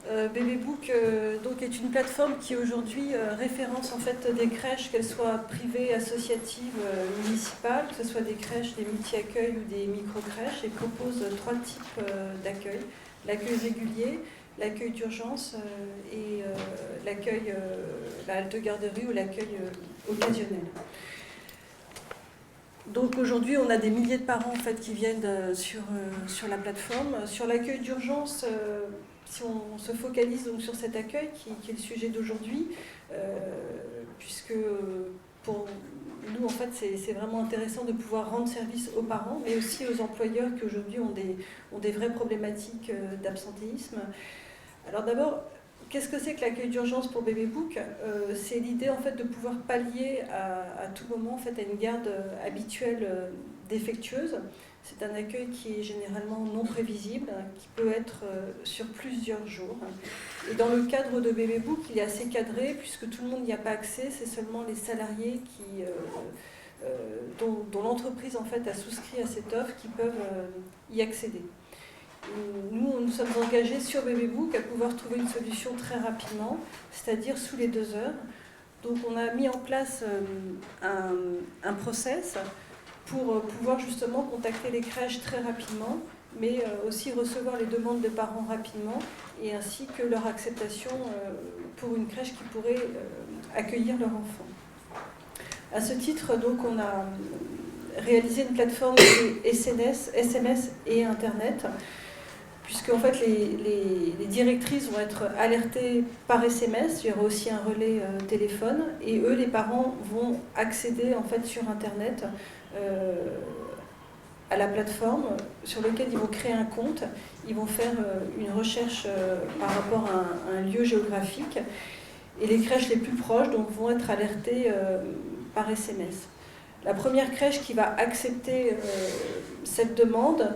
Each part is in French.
Babybook donc est une plateforme qui aujourd'hui référence en fait des crèches, qu'elles soient privées, associatives, municipales, que ce soit des crèches, des multi-accueils ou des micro-crèches, et propose trois types d'accueil. L'accueil régulier, l'accueil d'urgence et l'accueil, la halte-garderie ou l'accueil occasionnel. Donc aujourd'hui, on a des milliers de parents en fait, qui viennent sur la plateforme. Sur l'accueil d'urgence, si on se focalise donc sur cet accueil qui est le sujet d'aujourd'hui, puisque pour nous, en fait, c'est vraiment intéressant de pouvoir rendre service aux parents, mais aussi aux employeurs qui aujourd'hui ont des vraies problématiques d'absentéisme. Alors d'abord, qu'est-ce que c'est que l'accueil d'urgence pour Babybook ? C'est l'idée en fait de pouvoir pallier à tout moment en fait à une garde habituelle défectueuse. C'est un accueil qui est généralement non prévisible, qui peut être sur plusieurs jours. Et dans le cadre de Babybook, il est assez cadré puisque tout le monde n'y a pas accès. C'est seulement les salariés dont l'entreprise en fait a souscrit à cette offre qui peuvent y accéder. Nous sommes engagés sur Babybook à pouvoir trouver une solution très rapidement, c'est-à-dire sous les 2 heures. Donc on a mis en place un process pour pouvoir justement contacter les crèches très rapidement, mais aussi recevoir les demandes de parents rapidement, et ainsi que leur acceptation pour une crèche qui pourrait accueillir leur enfant. À ce titre, donc, on a réalisé une plateforme de SMS et Internet, puisque en fait, les directrices vont être alertées par SMS, il y aura aussi un relais téléphone, et eux, les parents, vont accéder en fait sur Internet à la plateforme sur laquelle ils vont créer un compte, ils vont faire une recherche par rapport à un lieu géographique, et les crèches les plus proches donc, vont être alertées par SMS. La première crèche qui va accepter cette demande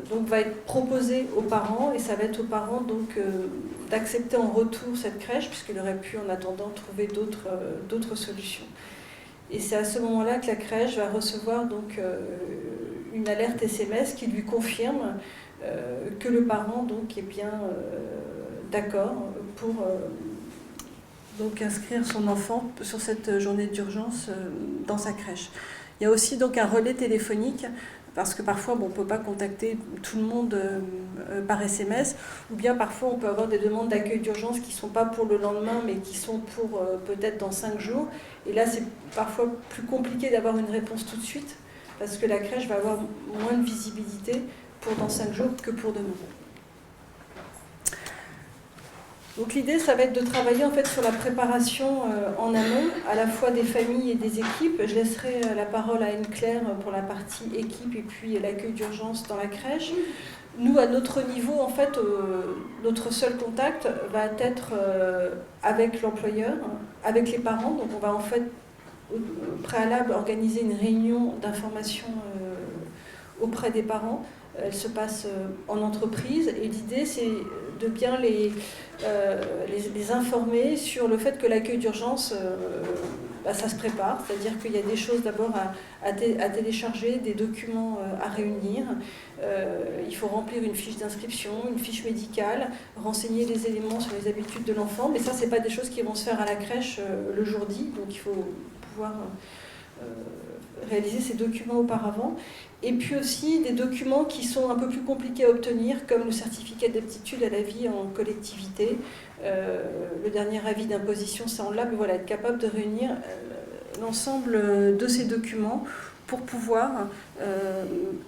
donc va être proposée aux parents, et ça va être aux parents donc d'accepter en retour cette crèche, puisqu'il aurait pu en attendant trouver d'autres solutions. Et c'est à ce moment-là que la crèche va recevoir donc une alerte SMS qui lui confirme que le parent donc est bien d'accord pour donc inscrire son enfant sur cette journée d'urgence dans sa crèche. Il y a aussi donc un relais téléphonique, parce que parfois on ne peut pas contacter tout le monde par SMS, ou bien parfois on peut avoir des demandes d'accueil d'urgence qui ne sont pas pour le lendemain, mais qui sont pour peut-être dans 5 jours. Et là, c'est parfois plus compliqué d'avoir une réponse tout de suite, parce que la crèche va avoir moins de visibilité pour dans 5 jours que pour demain. Donc l'idée, ça va être de travailler en fait sur la préparation en amont, à la fois des familles et des équipes. Je laisserai la parole à Anne-Claire pour la partie équipe et puis l'accueil d'urgence dans la crèche. Nous, à notre niveau, en fait, notre seul contact va être avec l'employeur, avec les parents. Donc on va en fait, au préalable, organiser une réunion d'information auprès des parents. Elle se passe en entreprise, et l'idée, c'est de bien les informer sur le fait que l'accueil d'urgence, ça se prépare, c'est-à-dire qu'il y a des choses d'abord à télécharger, des documents à réunir, il faut remplir une fiche d'inscription, une fiche médicale, renseigner les éléments sur les habitudes de l'enfant, mais ça, c'est pas des choses qui vont se faire à la crèche le jour dit, donc il faut pouvoir réaliser ces documents auparavant. Et puis aussi des documents qui sont un peu plus compliqués à obtenir, comme le certificat d'aptitude à la vie en collectivité, le dernier avis d'imposition, ça on l'a, mais voilà, être capable de réunir l'ensemble de ces documents pour pouvoir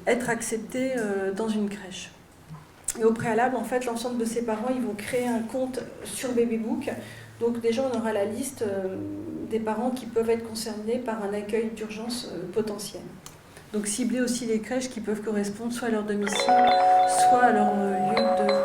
être accepté dans une crèche. Et au préalable, en fait, l'ensemble de ces parents, ils vont créer un compte sur Babybook. Donc déjà, on aura la liste des parents qui peuvent être concernés par un accueil d'urgence potentiel. Donc cibler aussi les crèches qui peuvent correspondre soit à leur domicile, soit à leur lieu de